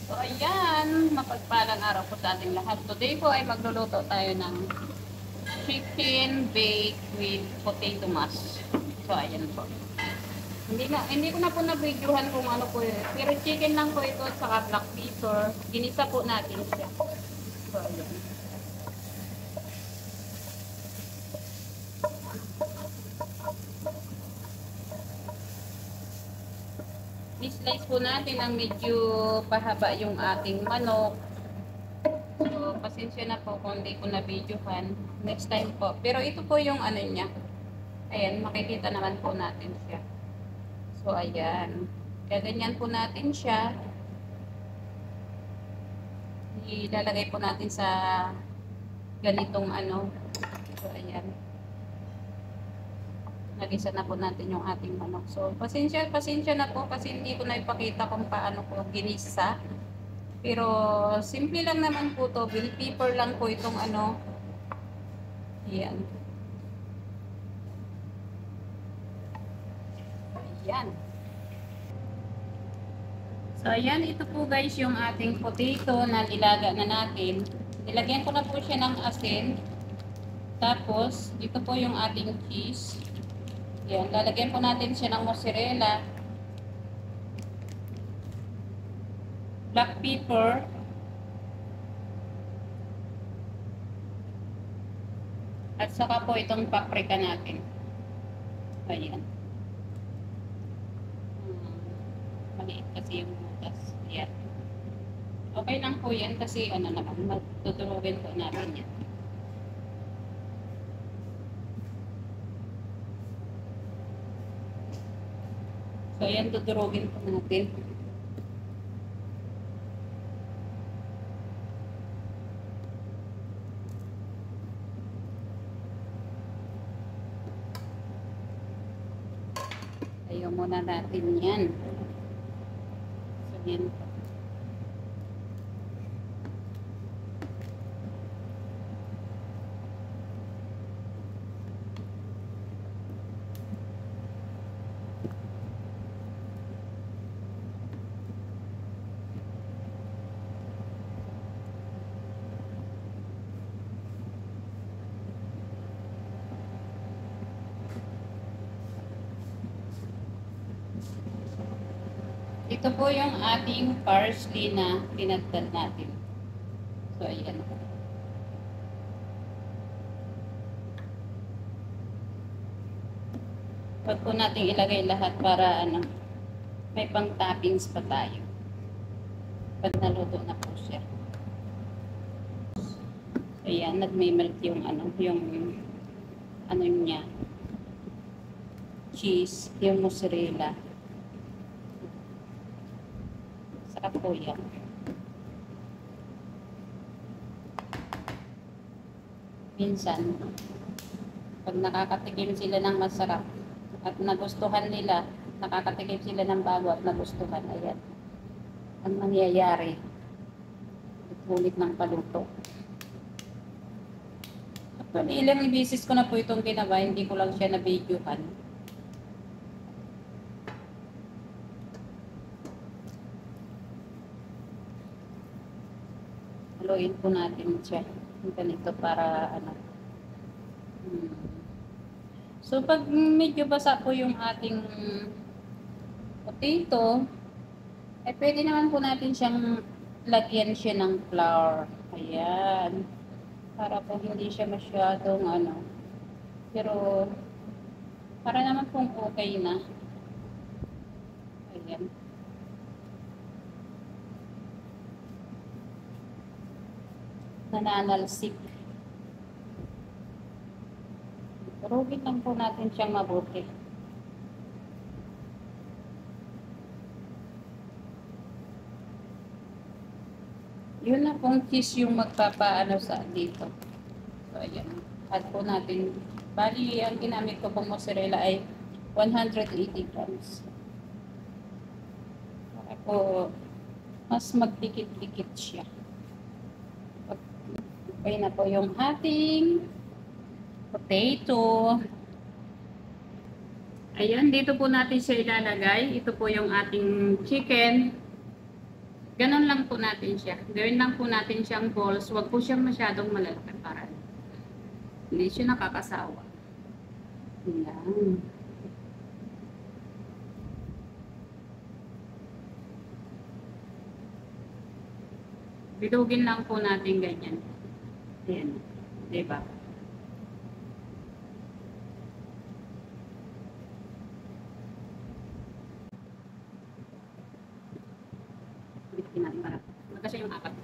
So ayan, mapagpalang araw po sa ating lahat. Today po ay magluluto tayo ng chicken bake with potato mash. So ayan po. Hindi ko na po na-videohan kung ano po yun. Pero chicken lang po ito at saka black pepper. Ginisa po natin siya. So ayan. I-slice po natin ang medyo pahaba yung ating manok. So, pasensya na po kung hindi ko na-videohan. Next time po. Pero ito po yung ano niya. Ayan, makikita naman po natin siya. So, ayan. Gaganyan po natin siya. Ilalagay po natin sa ganitong ano. So, ayan. Nagisa na po natin yung ating manok. So, pasensya na po kasi hindi ko na ipakita kung paano ko ginisa. Pero, simple lang naman po to. Bell pepper lang po itong ano. Ayan. Ayan. So, ayan. Ito po guys yung ating potato na nilaga na natin. Nilagyan ko na po siya ng asin. Tapos, ito po yung ating cheese. Ayan. Lalagyan po natin siya ng mozzarella. Black pepper. At saka po itong paprika natin. Ayan. Maliit kasi yung butas. Ayan. Okay lang po yan kasi ano naman, magtutulugin po natin yan. So ayan, tutulugin po natin. Ayaw muna natin yan. So yan po. Ito po yung ating parsley na tinagtad natin. So, ayan. Huwag po natin ilagay lahat para ano, may pang toppings pa tayo. Pag naluto na po siya. Ayan, nagme-melt yung ano niya. Cheese, yung mozzarella. Sarap po yan. Minsan, pag nakakatikim sila ng masarap at nagustuhan nila, nakakatikim sila ng bago at nagustuhan, ayan. Ang mangyayari, ulit ng paluto. Actually, ilang beses ko na po itong ginawa, hindi ko lang siya na-videohan. Haluin po natin siya. Ganito para ano. So, pag medyo basa po yung ating potato, eh pwede naman po natin siyang lagyan siya ng flour. Ayan. Para po hindi siya masyadong ano. Pero, para naman pong okay na. Ayan. Nananalsik. Turugin lang po natin siyang mabuti. Yun na pong cheese yung magpapaano sa dito. So, ayan. Add po natin. Bali, ang ginamit ko pong mozzarella ay 180 grams. Para po, mas magdikit-dikit siya. Okay na po yung ating potato. Ayan, dito po natin siya ilalagay. Ito po yung ating chicken. Ganon lang po natin siya. Gawin lang po natin siyang balls. Huwag po siyang masyadong malalaki para hindi siya nakakasawa. Ayan. Bilugin lang po natin ganyan. Ayan. Diba? Bitin natin para. Magkasya yung apat.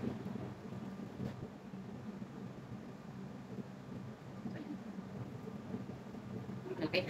Okay.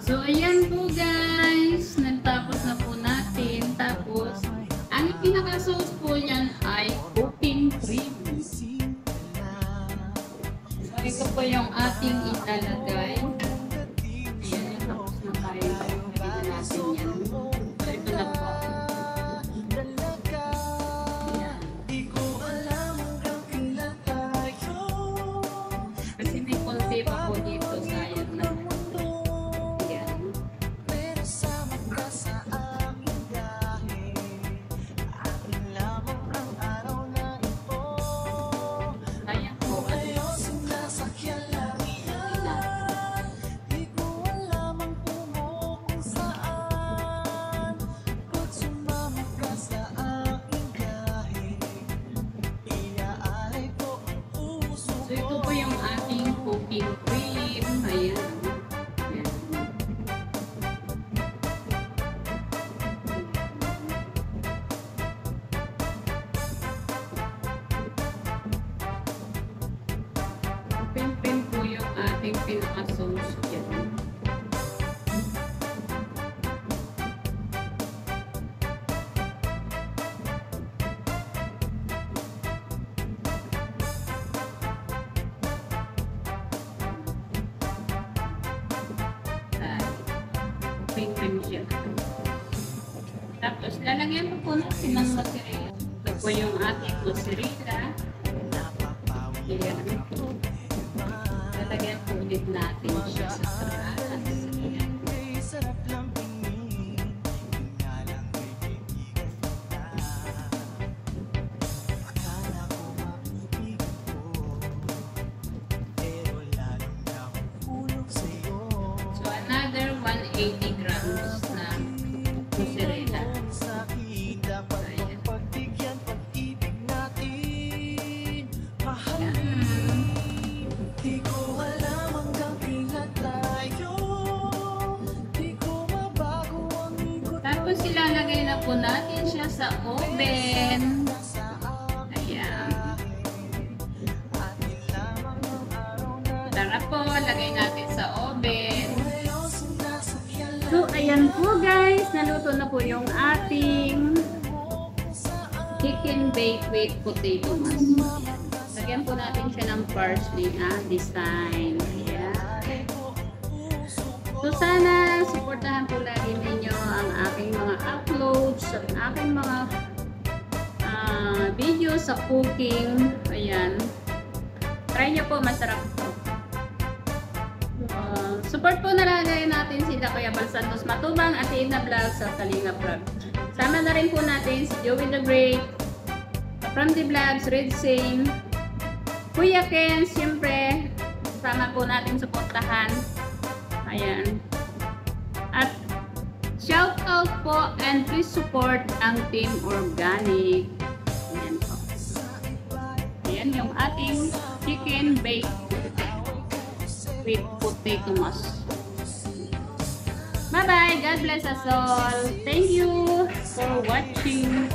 So, ayan po guys. Nagtapos na po natin. Tapos, ang pinaka-sauce po yan ay cooking cream. So, ito po yung ating ilalagay. Ayan, tapos na tayo. Lagyan na natin yan. So, ito na po. Ayan. Kasi may konti pa po dito. Sayang na. So, ito po yung ating cooking cream. Ayan. Ayan. Pin-pin po yung ating pinaka-sauce dyan. Pin-pin siya. Tapos, lalagyan po po natin ng mozzarella. Ito po yung ating mozzarella. Ayan. Lalagyan po ulit natin siya sa taas. Ayan. So, another 180 grams na mozzarella. Ayan. Tapos ilalagay na po natin siya sa oven. Ayan. Tara po, lagay natin sa oven. So, ayan po guys. Naluto na po yung ating chicken baked with potato mash. Lagyan po natin siya ng parsley design. Ayan. So, sana supportahan po lagi ninyo ang aking mga uploads, ang aking mga videos sa cooking. Ayan. Try nyo po, masarap po. Support po nalagay natin sila Kuya Bal Santos Matubang at si Ina Vlog sa Kalinga Vlog. Sama na rin po natin si Joey the Great, From the Vlogs, Red Sing, Kuya Ken, siyempre, sama po natin suportahan. Ayan. At shout out po and please support ang Team Organic. Ayan po. Ayan yung ating chicken bake with potato mash. Bye-bye. God bless us all. Thank you for watching.